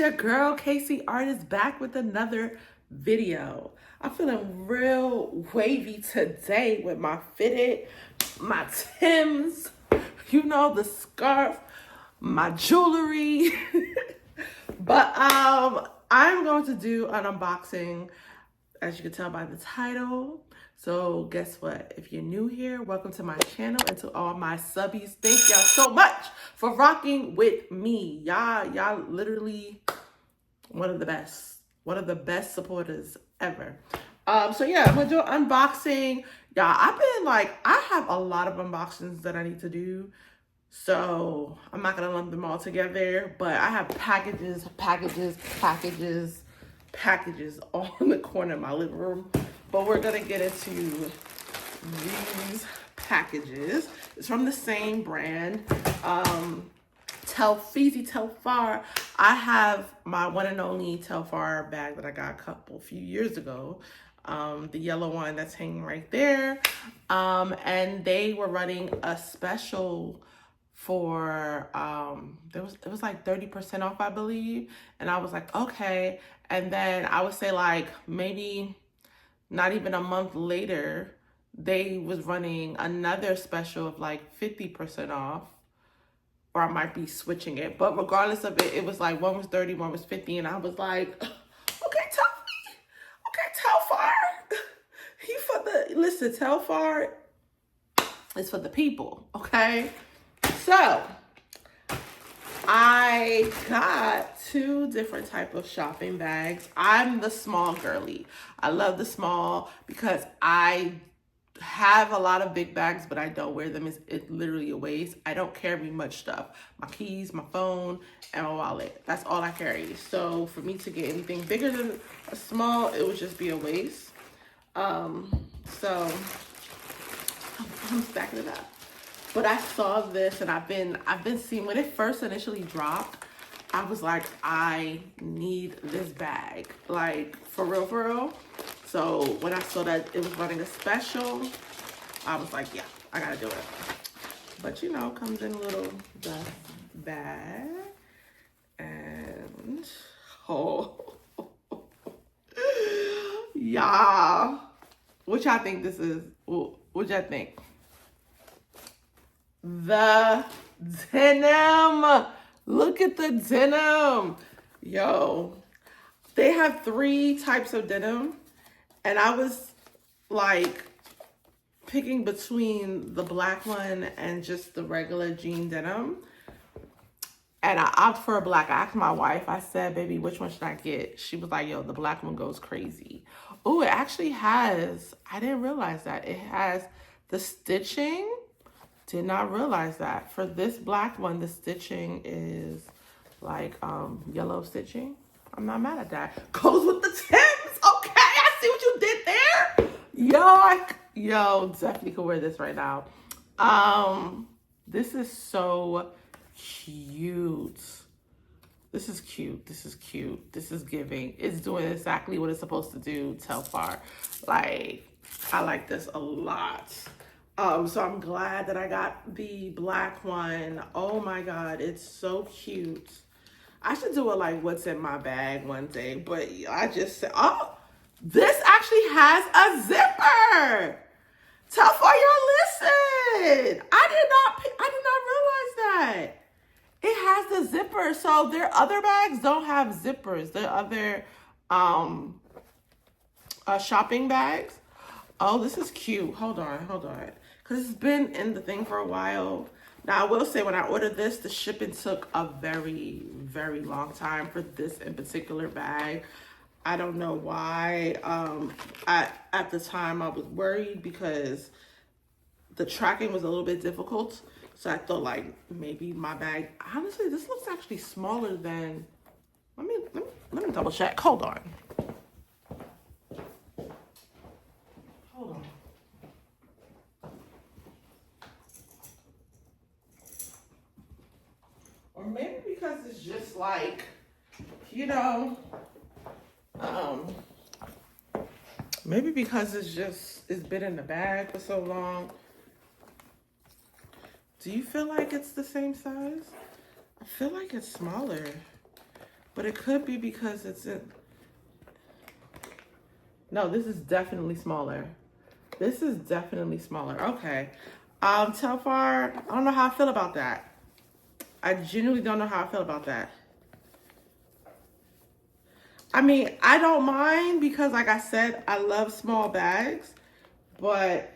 your girl Casey Artist back with another video. I'm feeling real wavy today with my fitted, my Tims, you know, the scarf, my jewelry. But I'm going to do an unboxing, as you can tell by the title. So guess what? If you're new here, welcome to my channel, and to all my subbies, thank y'all so much for rocking with me. Y'all literally one of the best supporters ever. So yeah, I'm gonna do an unboxing. Y'all, I have a lot of unboxings that I need to do. So I'm not gonna lump them all together, but I have packages all in the corner of my living room. But we're gonna get into these packages. It's from the same brand, Telfar. I have my one and only Telfar bag that I got a few years ago. The yellow one that's hanging right there. And they were running a special for it was like 30% off, I believe. And I was like, okay. And then I would say like maybe not even a month later, they was running another special of like 50% off, or I might be switching it. But regardless of it, it was like one was 30, one was 50. And I was like, okay, Telfar. Listen, Telfar is for the people, okay? So I got two different type of shopping bags. I'm the small girly. I love the small because I have a lot of big bags, but I don't wear them. It's literally a waste. I don't carry much stuff. My keys, my phone, and my wallet. That's all I carry. So for me to get anything bigger than a small, it would just be a waste. So I'm stacking it up. But I saw this and I've been seeing, when it first initially dropped, I was like, I need this bag. Like, for real. So when I saw that it was running a special, I was like, yeah, I gotta do it. But you know, comes in a little dust bag. And, oh, y'all. What y'all think this is? What y'all think? The denim. Look at the denim. Yo, they have 3 types of denim, and I was like picking between the black one and just the regular jean denim, and I opted for a black. I asked my wife, I said, baby, which one should I get? She was like, yo, the black one goes crazy. Oh, it actually has, I didn't realize that it has the stitching. Did not realize that. For this black one, the stitching is like yellow stitching. I'm not mad at that. Goes with the Tims. Okay, I see what you did there. Yo, definitely could wear this right now. This is so cute. This is cute. This is giving. It's doing exactly what it's supposed to do, Telfar. Like, I like this a lot. So I'm glad that I got the black one. Oh my God, it's so cute. I should do it like what's in my bag one day, but I just said, oh, this actually has a zipper. Telfar, y'all listen. I did not realize that. It has the zipper. So their other bags don't have zippers. Their other shopping bags. Oh, this is cute. Hold on. Because it's been in the thing for a while. Now, I will say when I ordered this, the shipping took a very, very long time for this in particular bag. I don't know why. At the time, I was worried because the tracking was a little bit difficult. So I thought like maybe my bag, honestly, this looks actually smaller than, let me double check. Hold on. Or maybe because it's just like, you know, maybe because it's been in the bag for so long. Do you feel like it's the same size? I feel like it's smaller. But it could be because it's in... No, this is definitely smaller. This is definitely smaller. Okay. Telfar, I don't know how I feel about that. I genuinely don't know how I feel about that. I mean, I don't mind because, like I said, I love small bags, but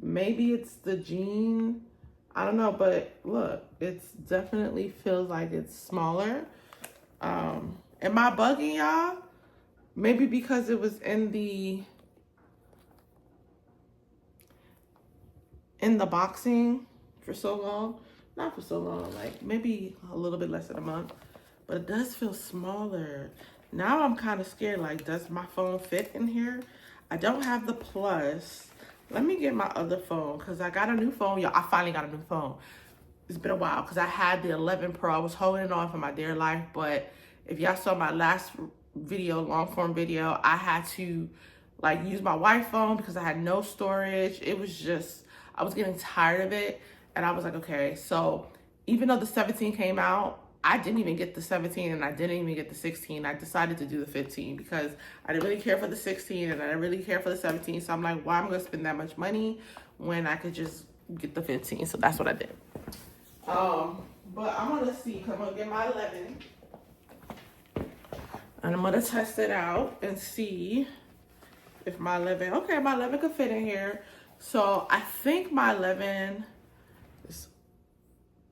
maybe it's the jean. I don't know, but look, it's definitely feels like it's smaller. Am I bugging y'all? Maybe because it was in the boxing for so long. Not for so long, like maybe a little bit less than a month. But it does feel smaller. Now I'm kind of scared, like, does my phone fit in here? I don't have the Plus. Let me get my other phone, because I got a new phone. Y'all, I finally got a new phone. It's been a while, because I had the 11 Pro. I was holding it on for my dear life, but if y'all saw my last video, long form video, I had to, like, use my Wi-Fi phone because I had no storage. It was just, I was getting tired of it, and I was like, okay, so even though the 17 came out, I didn't even get the 17 and I didn't even get the 16. I decided to do the 15 because I didn't really care for the 16 and I didn't really care for the 17. So I'm like, why am I going to spend that much money when I could just get the 15? So that's what I did. But I'm going to see, I'm going to get my 11 and I'm going to test it out and see if my 11, okay, my 11 could fit in here. So I think my 11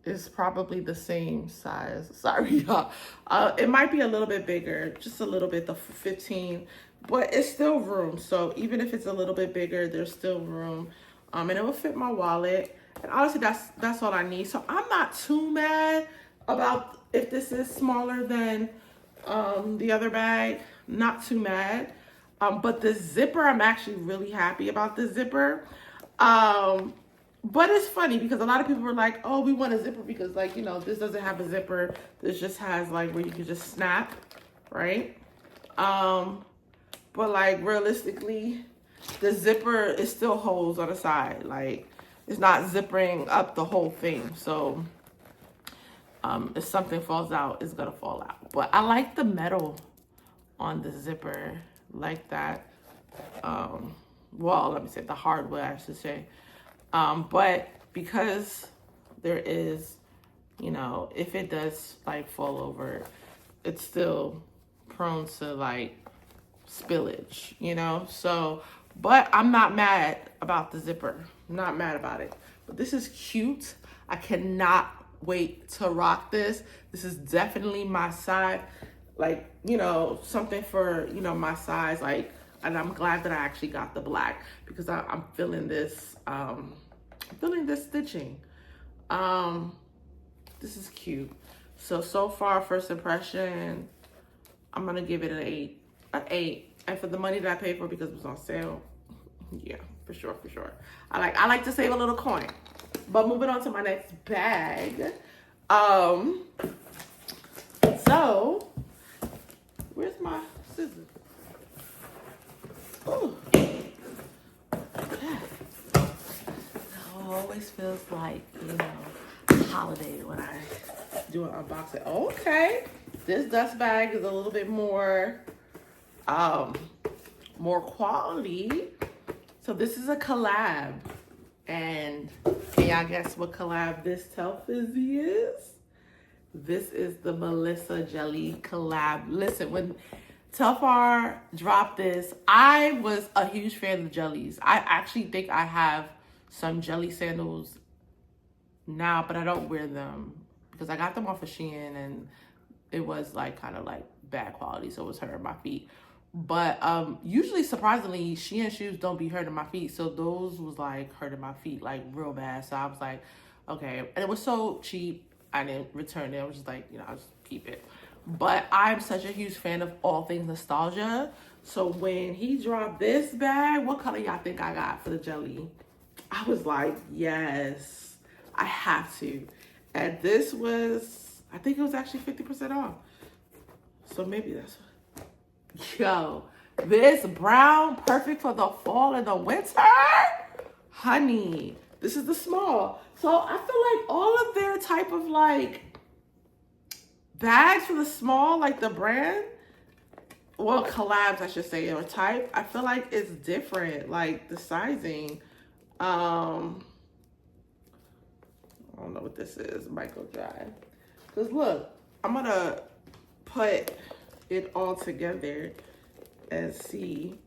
is probably the same size. Sorry, y'all. It might be a little bit bigger, just a little bit, the 15, but it's still room. So even if it's a little bit bigger, there's still room. And it will fit my wallet. And honestly, that's all I need. So I'm not too mad about if this is smaller than the other bag. Not too mad. But the zipper, I'm actually really happy about the zipper. But it's funny because a lot of people were like, oh, we want a zipper because, like, you know, this doesn't have a zipper. This just has, like, where you can just snap, right? But, like, realistically, the zipper is still holes on the side. Like, it's not zippering up the whole thing. So, if something falls out, it's going to fall out. But I like the metal on the zipper, like that. Well, let me say the hardware, I should say. But because there is, you know, if it does like fall over, it's still prone to like spillage, you know? So, but I'm not mad about the zipper. I'm not mad about it. But this is cute. I cannot wait to rock this. This is definitely my size, like, you know, something for, you know, my size, like, and I'm glad that I actually got the black because I'm feeling this, stitching. This is cute. So far, first impression, I'm gonna give it an 8. And for the money that I paid for because it was on sale, yeah, for sure. I like to save a little coin. But moving on to my next bag. So, where's my scissors? Ooh. Always feels like, you know, holiday when I do an unboxing. Okay, this dust bag is a little bit more quality. So this is a collab, and can y'all guess what collab this Telfizzy is? This is the Melissa Jelly collab. Listen, when Telfar dropped this, I was a huge fan of the jellies. I actually think I have some jelly sandals now, but I don't wear them because I got them off of Shein and it was like kind of like bad quality, so it was hurting my feet. But usually, surprisingly, Shein shoes don't be hurting my feet, so those was like hurting my feet like real bad. So I was like, okay, and it was so cheap, I didn't return it. I was just like, you know, I'll just keep it. But I'm such a huge fan of all things nostalgia. So when he dropped this bag, what color y'all think I got for the jelly? I was like, yes, I have to. And this was, I think it was actually 50% off. So maybe that's what. Yo, this brown, perfect for the fall and the winter. Honey, this is the small. So I feel like all of their type of like bags for the small, like the brand, well, collabs, I should say, or type, I feel like it's different, like the sizing. I don't know what this is, micro dry. Because look, I'm going to put it all together and see.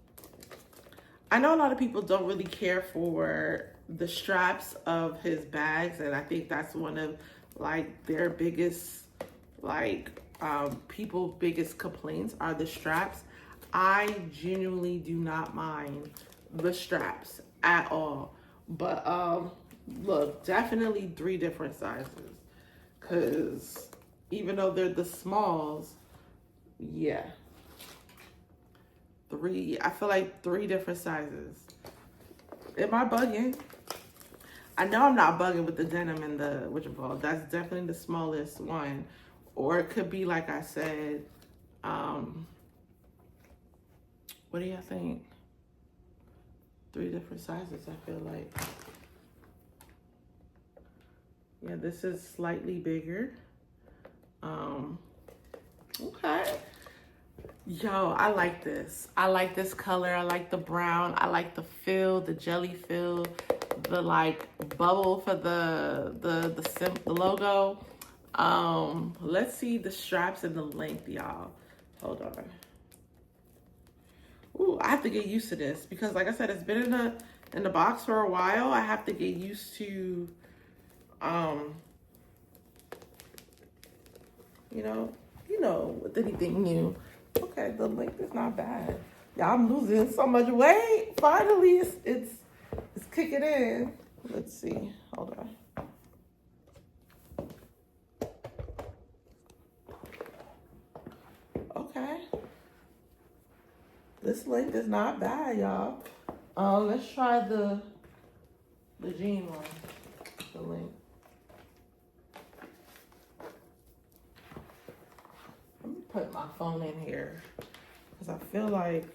I know a lot of people don't really care for the straps of his bags, and I think that's one of like their biggest, like people's biggest complaints are the straps. I genuinely do not mind the straps at all. But look, definitely 3 different sizes. Cause even though they're the smalls, yeah. I feel like 3 different sizes. Am I bugging? I know I'm not bugging with the denim and the, that's definitely the smallest one. Or it could be, like I said, what do y'all think? 3 different sizes, I feel like. Yeah, this is slightly bigger. Okay. Yo, I like this. I like this color. I like the brown. I like the feel, the jelly feel, the like bubble for the logo. Let's see the straps and the length, y'all. Hold on. Ooh, I have to get used to this because, like I said, it's been in the box for a while. I have to get used to, you know, with anything new. Okay, the length is not bad. Y'all, I'm losing so much weight. Finally, it's kicking in. Let's see. Hold on. Okay. This length is not bad, y'all. Let's try the jean one. The length. Let me put my phone in here because I feel like,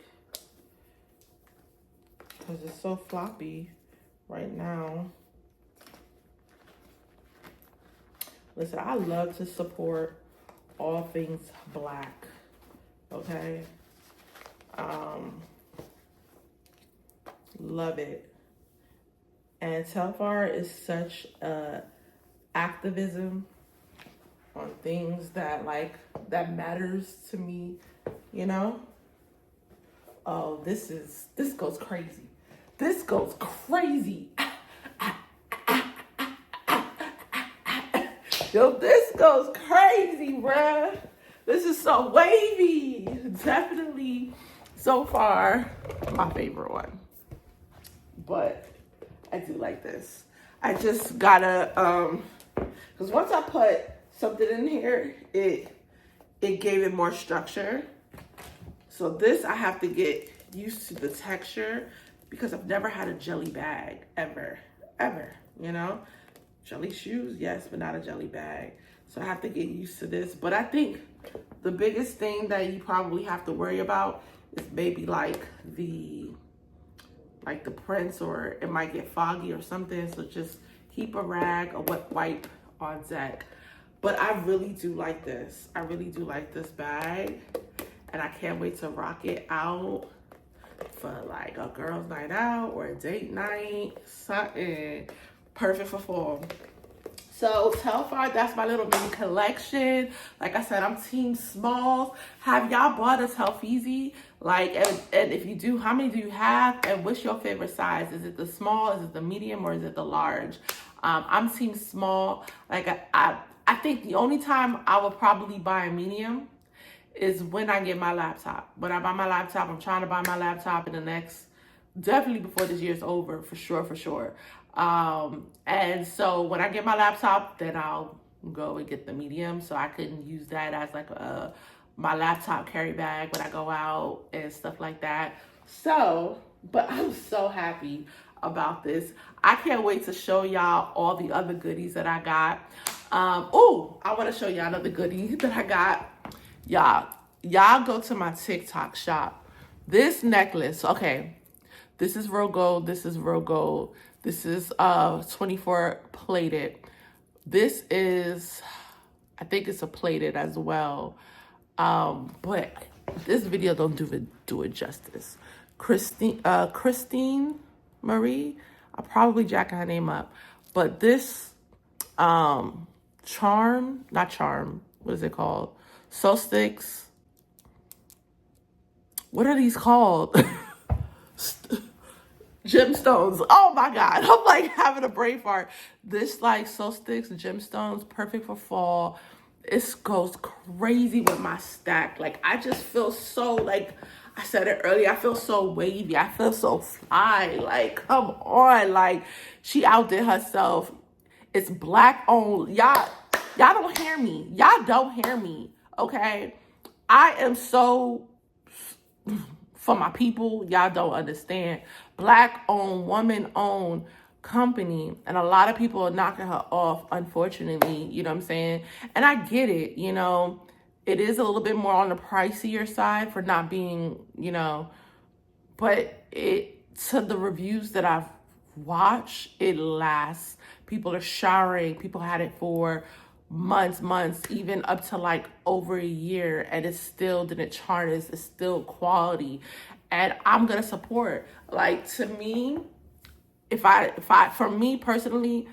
because it's so floppy right now. Listen, I love to support all things black, okay? Love it. And Telfar is such a activism on things that that matters to me, you know? Oh, this goes crazy. This goes crazy. Yo, this goes crazy, bruh. This is so wavy. Definitely, so far, my favorite one. But I do like this. I just gotta, because once I put something in here, it gave it more structure. So this, I have to get used to the texture because I've never had a jelly bag, ever, you know? Jelly shoes, yes, but not a jelly bag. So I have to get used to this. But I think the biggest thing that you probably have to worry about is maybe like the prints, or it might get foggy or something. So just keep a rag, a wet wipe on deck. But I really do like this. I really do like this bag. And I can't wait to rock it out for like a girl's night out or a date night, something perfect for fall. So Telfar, that's my little mini collection. Like I said, I'm team smalls. Have y'all bought a Telfeezy? Like, and if you do, how many do you have? And what's your favorite size? Is it the small, is it the medium, or is it the large? I'm team small. Like I think the only time I would probably buy a medium is when I get my laptop. When I buy my laptop, I'm trying to buy my laptop in the next, definitely before this year's over, for sure. And so when I get my laptop, then I'll go and get the medium, so I can use that as like my laptop carry bag when I go out and stuff like that. So, but I'm so happy about this. I can't wait to show y'all all the other goodies that I got. Oh, I want to show y'all another goodie that I got. Y'all go to my TikTok shop. This necklace, okay, this is real gold, this is real gold. This is 24 plated. This is, I think it's a plated as well. But this video don't do it justice. Christine Marie, I'll probably jack her name up. But this not charm, what is it called? Solstice. What are these called? Gemstones. Oh my God. I'm like having a brain fart. This like Solstice gemstones, perfect for fall. It goes crazy with my stack. Like I just feel so, like I said it earlier, I feel so wavy. I feel so fly. Like, come on. Like she outdid herself. It's Black owned. Y'all don't hear me. Y'all don't hear me. Okay. I am so for my people. Y'all don't understand. Black owned, woman owned company, and a lot of people are knocking her off, unfortunately. You know what I'm saying? And I get it. You know, it is a little bit more on the pricier side for not being, you know, but it, to the reviews that I've watched, it lasts. People are showering. People had it for months, even up to like over a year, and it still didn't charge. It's still quality, and I'm gonna support. Like, to me, if I for me personally,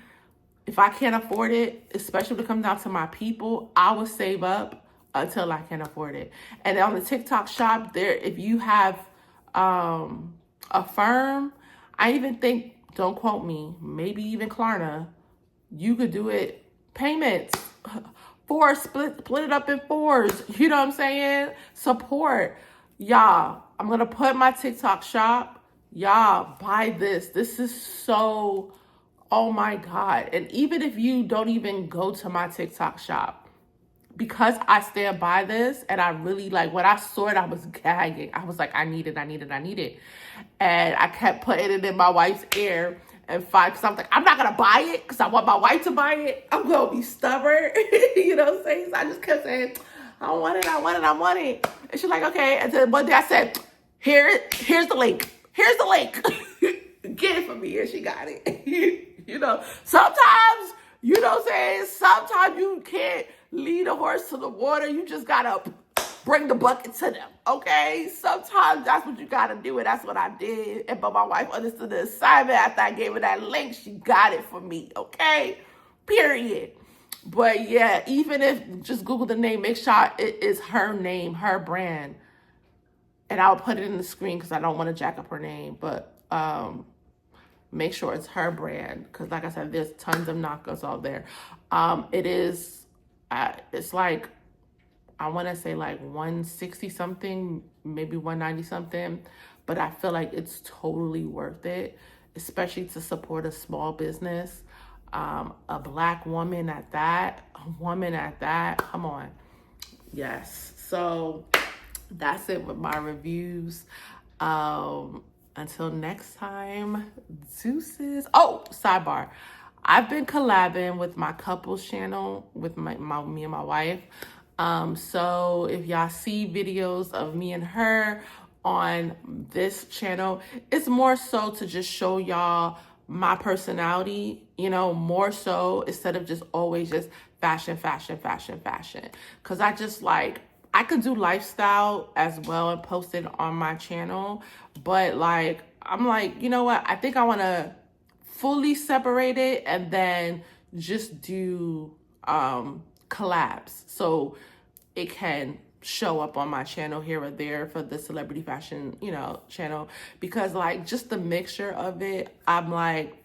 if I can't afford it, especially when it comes down to my people, I will save up until I can afford it. And on the TikTok shop there, if you have a firm, I even think, don't quote me, maybe even Klarna, you could do it payments. Split it up in fours. You know what I'm saying? Support. Y'all, I'm gonna put my TikTok shop. Y'all, buy this. This is so, oh my God. And even if you don't even go to my TikTok shop, because I stand by this, and I really, like, when I saw it, I was gagging. I was like, I need it. And I kept putting it in my wife's ear and fight, because I'm like, I'm not going to buy it because I want my wife to buy it. I'm going to be stubborn. You know what I'm saying? So I just kept saying, I want it. And she's like, okay. And then one day I said, here's the link. Get it for me. And she got it. You know, sometimes, you know what I'm saying? Sometimes you can't lead a horse to the water. You just got to bring the bucket to them, okay? Sometimes that's what you got to do, and that's what I did. But my wife understood the assignment. After I gave her that link, she got it for me, okay? Period. But yeah, even if, just Google the name, make sure it is her name, her brand. And I'll put it in the screen because I don't want to jack up her name. But make sure it's her brand, because like I said, there's tons of knockoffs out there. It is, it's like, I want to say like 160 something, maybe 190 something, but I feel like it's totally worth it, especially to support a small business, a Black woman at that, come on. Yes. So that's it with my reviews. Until next time, deuces. Oh, sidebar. I've been collabing with my couples channel with me and my wife. So if y'all see videos of me and her on this channel, it's more so to just show y'all my personality, you know, more so, instead of just always just fashion. Cause I just like, I could do lifestyle as well and post it on my channel, but like, I'm like, you know what? I think I want to fully separate it and then just do collabs, so it can show up on my channel here or there for the celebrity fashion, you know, channel, because like just the mixture of it, I'm like,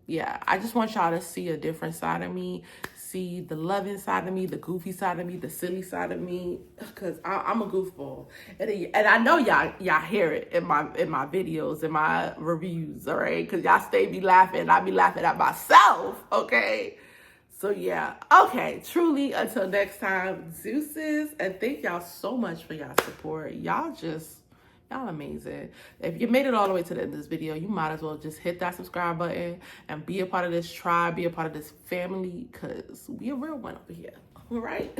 yeah, I just want y'all to see a different side of me, see the loving side of me, the goofy side of me, the silly side of me, because I'm a goofball, and I know y'all hear it in my videos, in my reviews, all right, because y'all stay be laughing, and I be laughing at myself, okay. So yeah, okay, truly, until next time, deuces, and thank y'all so much for y'all support. Y'all amazing. If you made it all the way to the end of this video, you might as well just hit that subscribe button and be a part of this tribe, be a part of this family, because we a real one over here, all right?